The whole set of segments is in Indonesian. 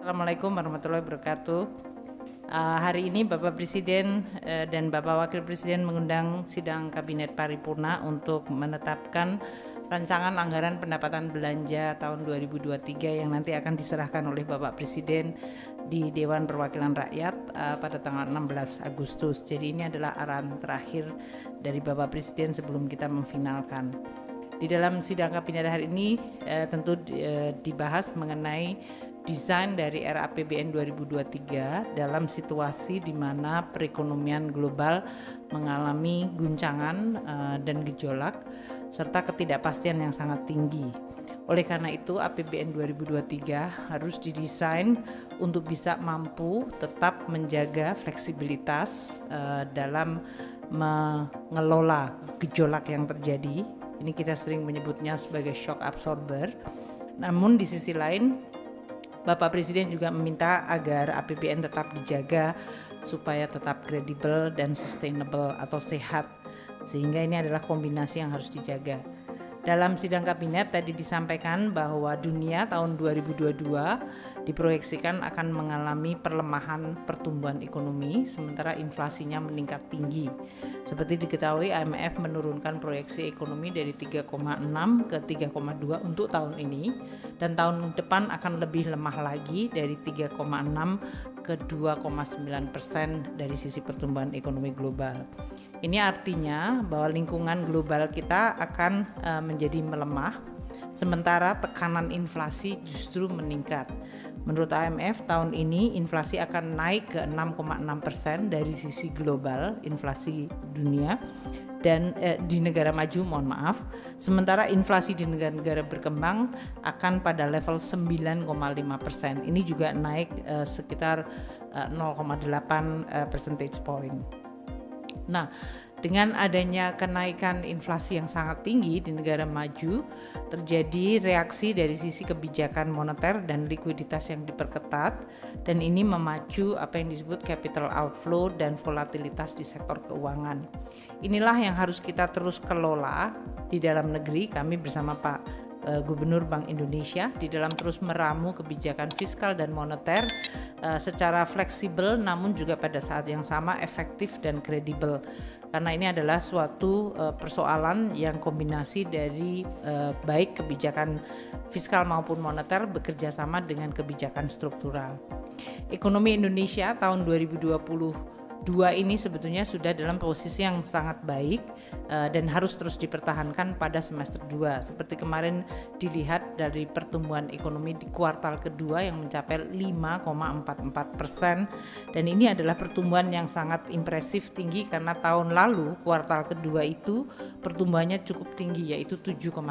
Assalamualaikum warahmatullahi wabarakatuh. Hari ini Bapak Presiden dan Bapak Wakil Presiden mengundang sidang Kabinet Paripurna untuk menetapkan rancangan anggaran pendapatan belanja tahun 2023 yang nanti akan diserahkan oleh Bapak Presiden di Dewan Perwakilan Rakyat pada tanggal 16 Agustus. Jadi ini adalah arahan terakhir dari Bapak Presiden sebelum kita memfinalkan. Di dalam sidang kabinet hari ini tentu dibahas mengenai desain dari RAPBN 2023 dalam situasi di mana perekonomian global mengalami guncangan dan gejolak serta ketidakpastian yang sangat tinggi. Oleh karena itu APBN 2023 harus didesain untuk bisa mampu tetap menjaga fleksibilitas dalam mengelola gejolak yang terjadi. Ini kita sering menyebutnya sebagai shock absorber. Namun di sisi lain Bapak Presiden juga meminta agar APBN tetap dijaga supaya tetap kredibel dan sustainable atau sehat, sehingga ini adalah kombinasi yang harus dijaga. Dalam sidang kabinet tadi disampaikan bahwa dunia tahun 2022 diproyeksikan akan mengalami perlemahan pertumbuhan ekonomi sementara inflasinya meningkat tinggi. Seperti diketahui IMF menurunkan proyeksi ekonomi dari 3,6 ke 3,2 untuk tahun ini dan tahun depan akan lebih lemah lagi dari 3,6 ke 2,9% dari sisi pertumbuhan ekonomi global. Ini artinya bahwa lingkungan global kita akan menjadi melemah, sementara tekanan inflasi justru meningkat. Menurut IMF, tahun ini inflasi akan naik ke 6,6% dari sisi global, inflasi dunia, dan di negara maju, sementara inflasi di negara-negara berkembang akan pada level 9,5%. Ini juga naik sekitar 0,8 percentage point. Nah, dengan adanya kenaikan inflasi yang sangat tinggi di negara maju, terjadi reaksi dari sisi kebijakan moneter dan likuiditas yang diperketat, dan ini memacu apa yang disebut capital outflow dan volatilitas di sektor keuangan. Inilah yang harus kita terus kelola di dalam negeri. Kami bersama Pak Gubernur Bank Indonesia di dalam terus meramu kebijakan fiskal dan moneter secara fleksibel namun juga pada saat yang sama efektif dan kredibel, karena ini adalah suatu persoalan yang kombinasi dari baik kebijakan fiskal maupun moneter bekerja sama dengan kebijakan struktural. Ekonomi Indonesia tahun 2022 ini sebetulnya sudah dalam posisi yang sangat baik dan harus terus dipertahankan pada semester 2. Seperti kemarin dilihat dari pertumbuhan ekonomi di kuartal kedua yang mencapai 5,44%, dan ini adalah pertumbuhan yang sangat impresif tinggi karena tahun lalu kuartal kedua itu pertumbuhannya cukup tinggi yaitu 7,1.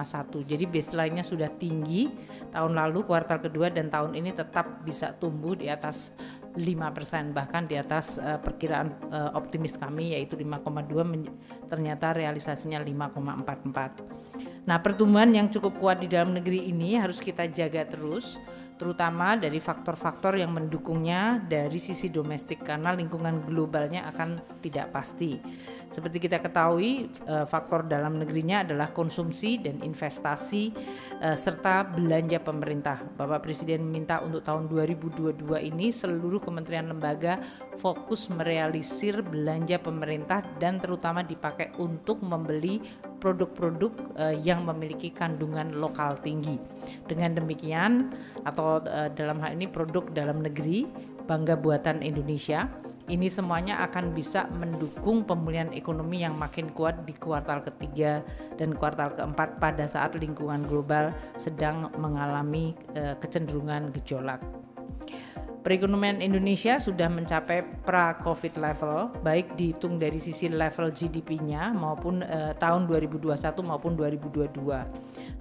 Jadi baseline-nya sudah tinggi tahun lalu kuartal kedua, dan tahun ini tetap bisa tumbuh di atas 5%, bahkan di atas perkiraan optimis kami yaitu 5,2, ternyata realisasinya 5,44. Nah, pertumbuhan yang cukup kuat di dalam negeri ini harus kita jaga terus, terutama dari faktor-faktor yang mendukungnya dari sisi domestik karena lingkungan globalnya akan tidak pasti. Seperti kita ketahui, faktor dalam negerinya adalah konsumsi dan investasi serta belanja pemerintah. Bapak Presiden meminta untuk tahun 2022 ini seluruh kementerian lembaga fokus merealisir belanja pemerintah dan terutama dipakai untuk membeli produk-produk yang memiliki kandungan lokal tinggi. Dengan demikian, atau dalam hal ini produk dalam negeri, bangga buatan Indonesia, ini semuanya akan bisa mendukung pemulihan ekonomi yang makin kuat di kuartal ketiga dan kuartal keempat pada saat lingkungan global sedang mengalami kecenderungan gejolak. Perekonomian Indonesia sudah mencapai pra-COVID level, baik dihitung dari sisi level GDP-nya maupun tahun 2021 maupun 2022.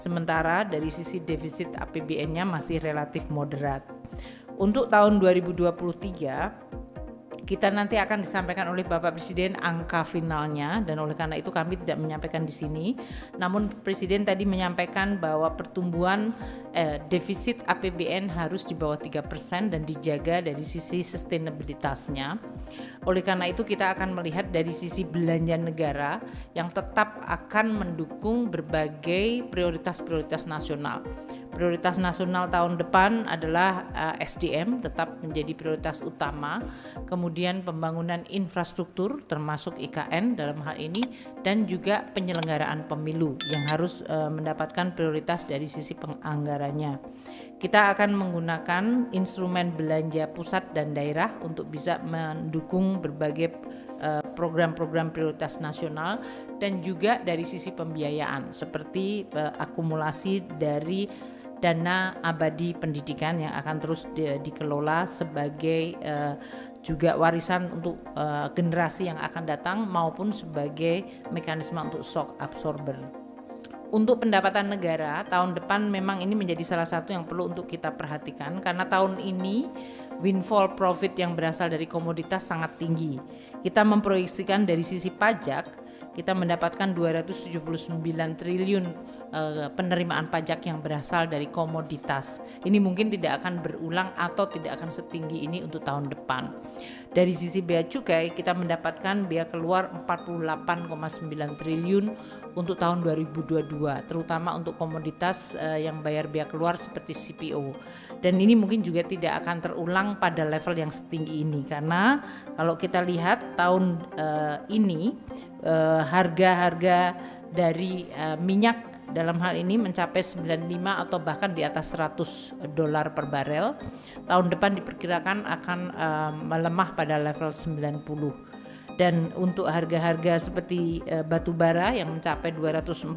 Sementara dari sisi defisit APBN-nya masih relatif moderat. Untuk tahun 2023, kita nanti akan disampaikan oleh Bapak Presiden angka finalnya, dan oleh karena itu kami tidak menyampaikan di sini. Namun Presiden tadi menyampaikan bahwa pertumbuhan defisit APBN harus di bawah 3% dan dijaga dari sisi sustainabilitasnya. Oleh karena itu kita akan melihat dari sisi belanja negara yang tetap akan mendukung berbagai prioritas-prioritas nasional. Prioritas nasional tahun depan adalah SDM tetap menjadi prioritas utama, kemudian pembangunan infrastruktur termasuk IKN dalam hal ini, dan juga penyelenggaraan pemilu yang harus mendapatkan prioritas dari sisi penganggarannya. Kita akan menggunakan instrumen belanja pusat dan daerah untuk bisa mendukung berbagai program-program prioritas nasional, dan juga dari sisi pembiayaan seperti akumulasi dari dana abadi pendidikan yang akan terus dikelola sebagai juga warisan untuk generasi yang akan datang maupun sebagai mekanisme untuk shock absorber. Untuk pendapatan negara tahun depan memang ini menjadi salah satu yang perlu untuk kita perhatikan, karena tahun ini windfall profit yang berasal dari komoditas sangat tinggi. Kita memproyeksikan dari sisi pajak kita mendapatkan 279 triliun penerimaan pajak yang berasal dari komoditas. Ini mungkin tidak akan berulang atau tidak akan setinggi ini untuk tahun depan. Dari sisi bea cukai kita mendapatkan bea keluar 48,9 triliun untuk tahun 2022, terutama untuk komoditas yang bayar bea keluar seperti CPO. Dan ini mungkin juga tidak akan terulang pada level yang setinggi ini, karena kalau kita lihat tahun ini harga-harga dari minyak dalam hal ini mencapai 95 atau bahkan di atas $100 per barel. Tahun depan diperkirakan akan melemah pada level 90. Dan untuk harga-harga seperti batu bara yang mencapai $244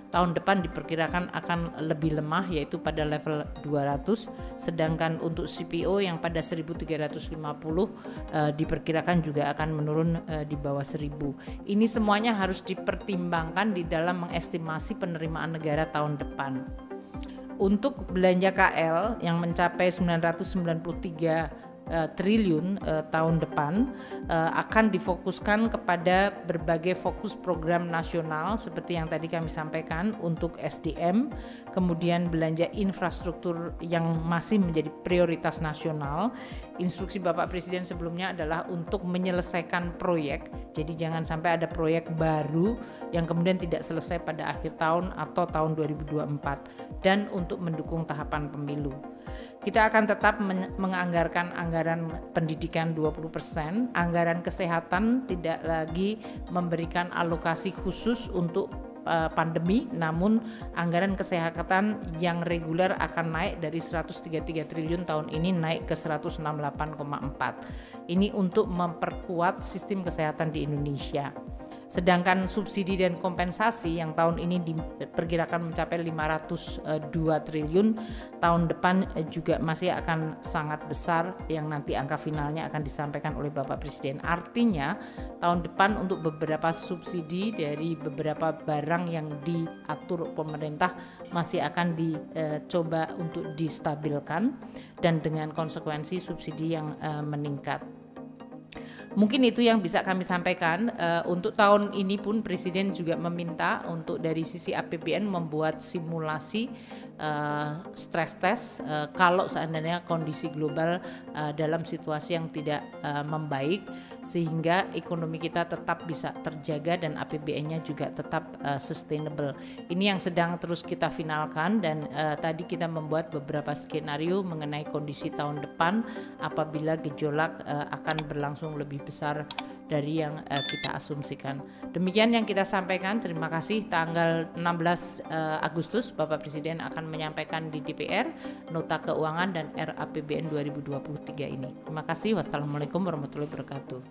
tahun depan diperkirakan akan lebih lemah, yaitu pada level 200, sedangkan untuk CPO yang pada 1350 diperkirakan juga akan menurun di bawah 1000. Ini semuanya harus dipertimbangkan di dalam mengestimasi penerimaan negara tahun depan. Untuk belanja KL yang mencapai 993 triliun tahun depan akan difokuskan kepada berbagai fokus program nasional seperti yang tadi kami sampaikan untuk SDM, kemudian belanja infrastruktur yang masih menjadi prioritas nasional. Instruksi Bapak Presiden sebelumnya adalah untuk menyelesaikan proyek, jadi jangan sampai ada proyek baru yang kemudian tidak selesai pada akhir tahun atau tahun 2024, dan untuk mendukung tahapan pemilu. Kita akan tetap menganggarkan anggaran pendidikan 20%, anggaran kesehatan tidak lagi memberikan alokasi khusus untuk pandemi, namun anggaran kesehatan yang reguler akan naik dari 133 triliun tahun ini naik ke 168,4. Ini untuk memperkuat sistem kesehatan di Indonesia. Sedangkan subsidi dan kompensasi yang tahun ini diperkirakan mencapai 502 triliun, tahun depan juga masih akan sangat besar, yang nanti angka finalnya akan disampaikan oleh Bapak Presiden. Artinya tahun depan untuk beberapa subsidi dari beberapa barang yang diatur pemerintah masih akan dicoba untuk distabilkan, dan dengan konsekuensi subsidi yang meningkat. Mungkin itu yang bisa kami sampaikan. Untuk tahun ini pun Presiden juga meminta untuk dari sisi APBN membuat simulasi stress test kalau seandainya kondisi global dalam situasi yang tidak membaik, sehingga ekonomi kita tetap bisa terjaga dan APBN-nya juga tetap sustainable. Ini yang sedang terus kita finalkan, dan tadi kita membuat beberapa skenario mengenai kondisi tahun depan apabila gejolak akan berlangsung lebih besar dari yang kita asumsikan. Demikian yang kita sampaikan. Terima kasih. Tanggal 16 Agustus Bapak Presiden akan menyampaikan di DPR Nota Keuangan dan RAPBN 2023 ini. Terima kasih. Wassalamualaikum warahmatullahi wabarakatuh.